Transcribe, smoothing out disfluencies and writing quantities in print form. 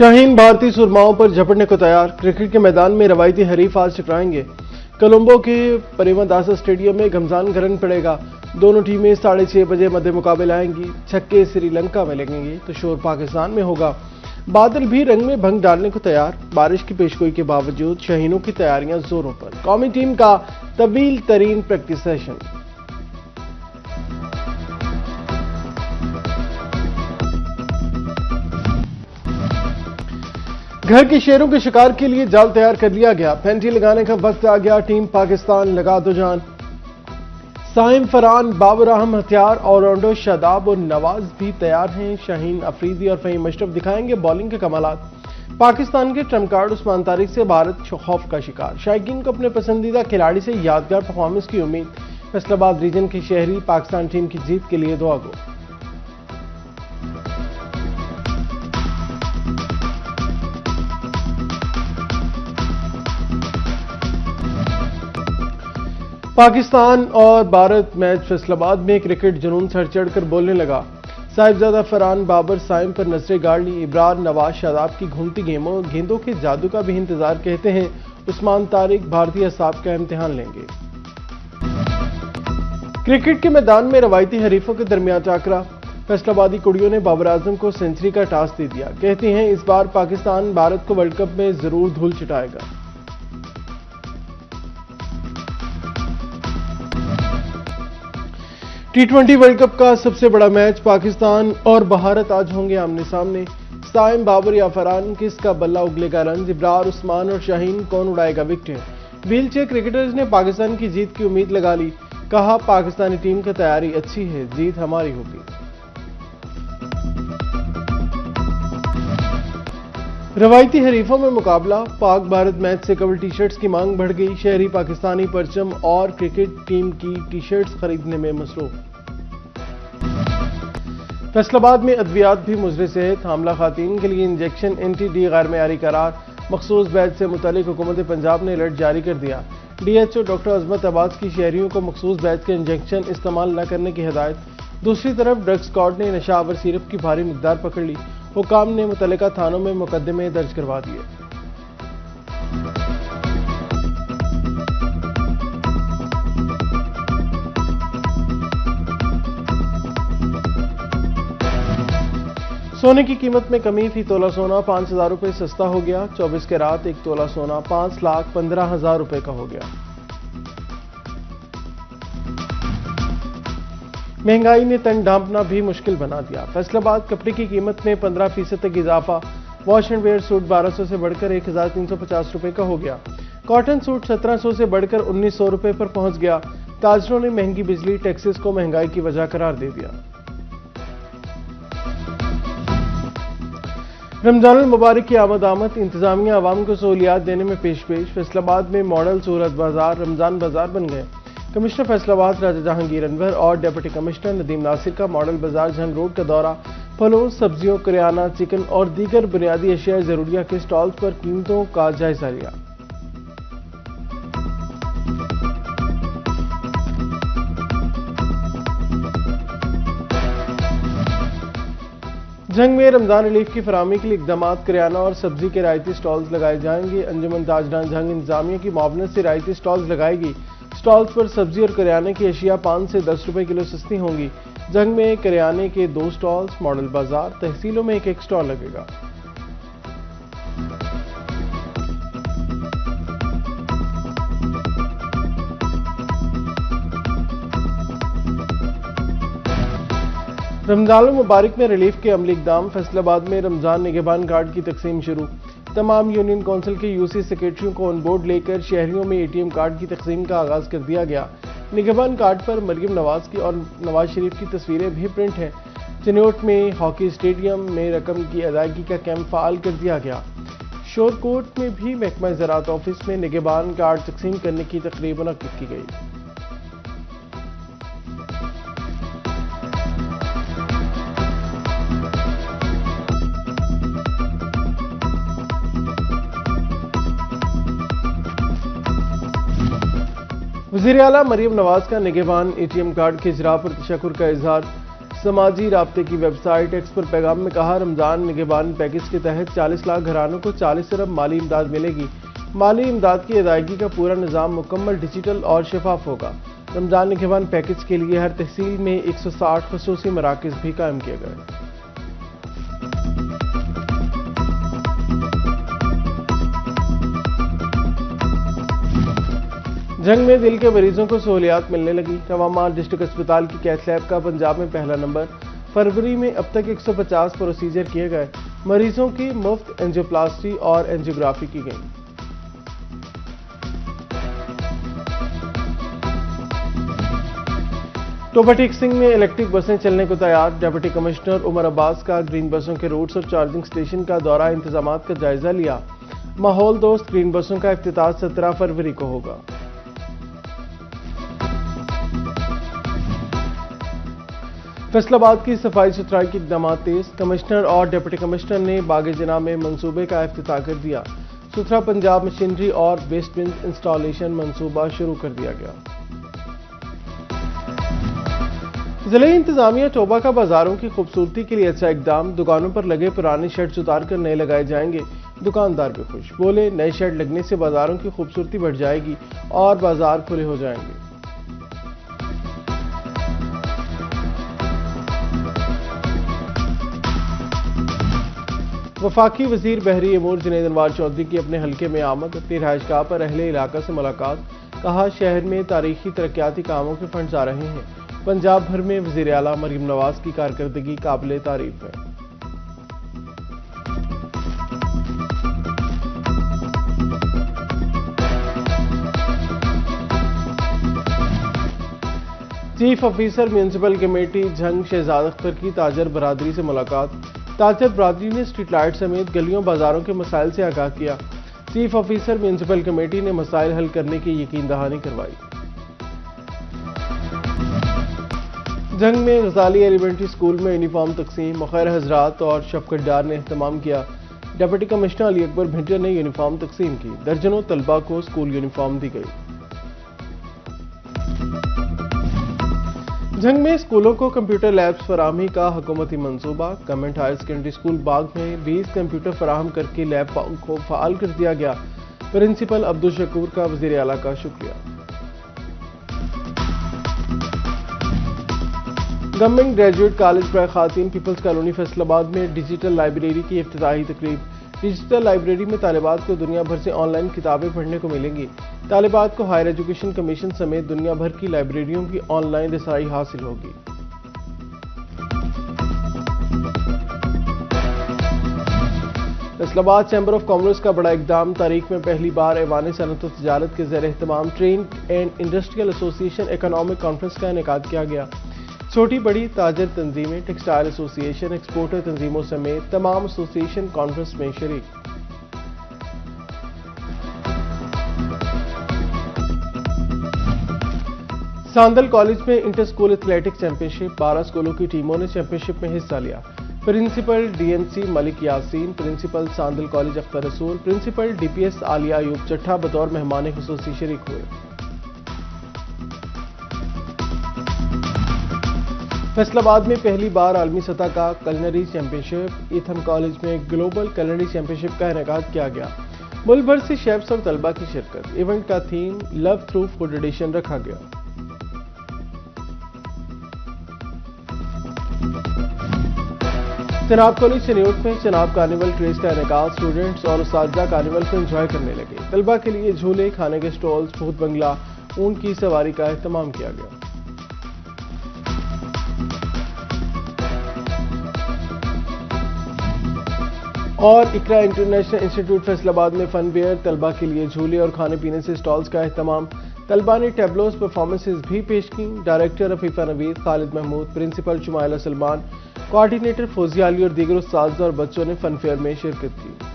शाहीन भारतीय सुरमाओं पर झपटने को तैयार। क्रिकेट के मैदान में रवायती हरीफ आज टकराएंगे। कोलंबो के प्रेमदासा स्टेडियम में घमसान गरन पड़ेगा। दोनों टीमें 6:30 बजे मध्य मुकाबले आएंगी। छक्के श्रीलंका में लगेंगे तो शोर पाकिस्तान में होगा। बादल भी रंग में भंग डालने को तैयार। बारिश की पेशगोई के बावजूद शाहीनों की तैयारियां जोरों पर। कौमी टीम का तवील तरीन प्रैक्टिस सेशन। घर के शेरों के शिकार के लिए जाल तैयार कर लिया गया। पेंटी लगाने का वक्त आ गया। टीम पाकिस्तान लगा दो जान। साइम, फरहान, बाबर अहम, हथियार, ऑलराउंडर शादाब और नवाज भी तैयार हैं। शाहीन अफरीदी और फहीम अशरफ दिखाएंगे बॉलिंग के कमालात। पाकिस्तान के ट्रम्प कार्ड उस्मान तारिक से भारत खौफ का शिकार। शायकीन को अपने पसंदीदा खिलाड़ी से यादगार परफॉर्मेंस की उम्मीद। फैसलाबाद रीजन के शहरी पाकिस्तान टीम की जीत के लिए दुआ गो। पाकिस्तान और भारत मैच फैसलाबाद में क्रिकेट जुनून सर चढ़कर बोलने लगा। साहिबजादा, फरहान, बाबर, साइम पर नजरें गाड़ ली। इब्रार, नवाज, शादाब की घूमती गेंदों के जादू का भी इंतजार कहते हैं। उस्मान तारिक भारतीय असाब का इम्तिहान लेंगे। क्रिकेट के मैदान में रवायती हरीफों के दरमियान टाकरा। फैसलाबादी कुड़ियों ने बाबर आजम को सेंचुरी का टास्क दे दिया। कहती हैं इस बार पाकिस्तान भारत को वर्ल्ड कप में जरूर धूल चटाएगा। T20 वर्ल्ड कप का सबसे बड़ा मैच पाकिस्तान और भारत आज होंगे आमने सामने। साइम, बाबर या फरहान किसका बल्ला उगलेगा रंज। इब्रार, उस्मान और शाहीन कौन उड़ाएगा विकेट। व्हीलचेयर क्रिकेटर्स ने पाकिस्तान की जीत की उम्मीद लगा ली। कहा पाकिस्तानी टीम की तैयारी अच्छी है, जीत हमारी होगी। रवायती हरीफों में मुकाबला। पाक भारत मैच से कवर टी शर्ट्स की मांग बढ़ गई। शहरी पाकिस्तानी परचम और क्रिकेट टीम की टी शर्ट्स खरीदने में मसरूफ। फैसलाबाद में अद्वियात भी मुजरे सेहत। हामला खातून के लिए इंजेक्शन NTD गैर मेयारी करार। मखसूस बैच से मुतालिक हुकूमत पंजाब ने अलर्ट जारी कर दिया। DHO डॉक्टर अजमत अब्बास की शहरियों को मखसूस बैच के इंजेक्शन इस्तेमाल न करने की हिदायत। दूसरी तरफ ड्रग्स स्क्वाड ने नशावर सिरप की भारी मिकदार पकड़ ली। हुकाम ने मुतल्लिका थानों में मुकदमे दर्ज करवा दिए। सोने की कीमत में कमी। फी तोला सोना 5,000 रुपये सस्ता हो गया। 24 के रात 1 तोला सोना 5,15,000 रुपये का हो गया। महंगाई ने तन ढांपना भी मुश्किल बना दिया। फैसलाबाद कपड़े की कीमत में 15% तक इजाफा। वॉश एंड वेयर सूट 1200 से बढ़कर 1,350 रुपये का हो गया। कॉटन सूट 1700 से बढ़कर 1,900 रुपये पर पहुंच गया। ताजरों ने महंगी बिजली टैक्सेस को महंगाई की वजह करार दे दिया। रमजानुल मुबारक की आमद इंतजामिया आवाम को सहूलियात देने में पेश। फैसलाबाद में मॉडल सूरत बाजार रमजान बाजार बन गए। कमिश्नर फैसलाबाद राजा जहांगीर अनवर और डिप्टी कमिश्नर नदीम नासिर का मॉडल बाजार जंग रोड का दौरा। फलों, सब्जियों, करियाना, चिकन और दीगर बुनियादी अशिया जरूरिया के स्टॉल्स पर कीमतों का जायजा लिया। जंग में रमजान रिलीफ की फराहमी के लिए इकदाम। करियाना और सब्जी के रायती स्टॉल्स लगाए जाएंगे। अंजुमन ताजदान जंग इंतजामिया की मुआवनत से रायती स्टॉल्स लगाएगी। स्टॉल्स पर सब्जी और करियाने की अशिया 5 से 10 रुपए किलो सस्ती होंगी। जंग में करियाने के 2 स्टॉल्स, मॉडल बाजार, तहसीलों में एक स्टॉल लगेगा। रमजान मुबारक में रिलीफ के अमली इकदाम। फैसलाबाद में रमजान निगहबान कार्ड की तकसीम शुरू। तमाम यूनियन काउंसिल के UC सेक्रेटरियों को ऑन बोर्ड लेकर शहरियों में ATM कार्ड की तकसीम का आगाज कर दिया गया। निगहबान कार्ड पर मरियम नवाज की और नवाज शरीफ की तस्वीरें भी प्रिंट हैं। चिन्योट में हॉकी स्टेडियम में रकम की अदायगी का कैंप फाल कर दिया गया। शोरकोट में भी महकमा ज़राअत ऑफिस में निगहबान कार्ड तकसीम करने की तकरीब मुनक्किद की गई। वज़ीर आला मरियम नवाज का निगहबान ATM कार्ड के इजरा पर तशक्कुर का इजहार। समाजी राब्ते की वेबसाइट एक्स पर पैगाम में कहा, रमजान निगहबान पैकेज के तहत 40 लाख घरानों को 40 अरब माली इमदाद मिलेगी। माली इमदाद की अदायगी का पूरा निज़ाम मुकम्मल डिजिटल और शफाफ होगा। रमजान निगहबान पैकेज के लिए हर तहसील में 160 खसूसी मराकज़ भी कायम किए गए। जंग में दिल के मरीजों को सहूलियात मिलने लगी। नवामा डिस्ट्रिक्ट अस्पताल की कैथ लैब का पंजाब में पहला नंबर। फरवरी में अब तक 150 प्रोसीजर किए गए। मरीजों की मुफ्त एंजियोप्लास्टी और एंजियोग्राफी की गई। टोबा टेक सिंह में इलेक्ट्रिक बसें चलने को तैयार। डिप्टी कमिश्नर उमर अब्बास का ग्रीन बसों के रूट्स और चार्जिंग स्टेशन का दौरा इंतजामात का जायजा लिया। माहौल दोस्त ग्रीन बसों का इफ्तिताह 17 फरवरी को होगा। फैसलाबाद की सफाई सुथराई के इक़दाम तेज। कमिश्नर और डिप्टी कमिश्नर ने बागे जना में मंसूबे का इफ्तिताह कर दिया। सुथरा पंजाब मशीनरी और वेस्ट बिन इंस्टॉलेशन मंसूबा शुरू कर दिया गया। जिले इंतजामिया टोबा का बाजारों की खूबसूरती के लिए अच्छा इकदाम। दुकानों पर लगे पुराने शेड्स उतार कर नए लगाए जाएंगे। दुकानदार भी खुश, बोले नए शेड लगने से बाजारों की खूबसूरती बढ़ जाएगी और बाजार खुले हो जाएंगे। वफाकी वजीर बहरी अमूर जुनैद अनवार चौधरी की अपने हल्के में आमद। अपनी रहायशगाह पर अहले इलाका से मुलाकात। कहा, शहर में तारीखी तरक्याती कामों के फंड्स आ रहे हैं। पंजाब भर में वजीर आला मरीम नवाज की कारकर्दगी काबिले तारीफ है। Chief officer municipal committee Jhang Shahzad Akhtar की ताजर बरादरी से मुलाकात। ताजर बरादरी ने स्ट्रीट लाइट समेत गलियों बाजारों के मसाइल से आगाह किया। चीफ ऑफिसर म्यूनिसिपल कमेटी ने मसाइल हल करने की यकीन दहानी करवाई। जंग में गजाली एलिमेंट्री स्कूल में यूनिफॉर्म तकसीम। मुखैर हजरात और शफकत डार ने एहतमाम किया। डिप्टी कमिश्नर अली अकबर भिंटर ने यूनिफॉर्म तकसीम की। दर्जनों तलबा को स्कूल यूनिफॉर्म दी गई। जंग में स्कूलों को कंप्यूटर लैब्स फराहमी का हुकूमती मंसूबा। गवर्नमेंट हायर सेकेंडरी स्कूल बाग में 20 कंप्यूटर फराहम करके लैब को फाल कर दिया गया। प्रिंसिपल अब्दुल शकूर का वजीर आला का शुक्रिया। गवर्नमेंट ग्रेजुएट कॉलेज बराए खातीन पीपल्स कॉलोनी फैसलाबाद में डिजिटल लाइब्रेरी की इफ्तिताही तकरीब। डिजिटल लाइब्रेरी में तालिबात को दुनिया भर से ऑनलाइन किताबें पढ़ने को मिलेंगी। तालिबात को हायर एजुकेशन कमीशन समेत दुनिया भर की लाइब्रेरियों की ऑनलाइन रसाई हासिल होगी। फैसलाबाद चैम्बर ऑफ कॉमर्स का बड़ा इकदाम। तारीख में पहली बार ऐवान सनअत व तिजारत के ज़ेर एहतमाम trade and industrial association economic conference का इनेकाद किया गया। छोटी बड़ी ताजर तंजीमें, टेक्सटाइल एसोसिएशन, एक्सपोर्टर तंजीमों समेत तमाम एसोसिएशन कॉन्फ्रेंस में शरीक। सांदल कॉलेज में इंटर स्कूल एथलेटिक्स चैंपियनशिप। 12 स्कूलों की टीमों ने चैंपियनशिप में हिस्सा लिया। Principal DNC Malik Yasin, principal Sandal college Akhtar Rasool, principal DPS Aliya Ayub Chattha बतौर मेहमान खुसूसी शरीक हुए। फैसलाबाद में पहली बार आलमी सतह का कलनरी चैंपियनशिप। ईथम कॉलेज में ग्लोबल कलनरी चैंपियनशिप का इनेकाद किया गया। मुल्क भर से शेफ्स और तलबा की शिरकत। इवेंट का theme love through food edition रखा गया। चनाब कॉलेज चनियोट में चनाब कार्निवल क्रेज का इनेकाद। स्टूडेंट्स और उस्ताद कार्निवल को एंजॉय करने लगे। तलबा के लिए झूले, खाने के स्टॉल्स, भूत बंगला, ऊंट की सवारी का एहतमाम किया गया। और इकरा इंटरनेशनल इंस्टीट्यूट फैसलाबाद में फन फेयर। तलबा के लिए झूले और खाने पीने से स्टॉल्स का एहतमाम। तलबा ने टैबलोस परफॉर्मेंसेज भी पेश की। Director Afifa Naveed, Khalid Mahmood, principal Shumaila Salman, coordinator Fauzia Ali और दीगर उस्ताद और बच्चों ने फन फेयर में शिरकत की।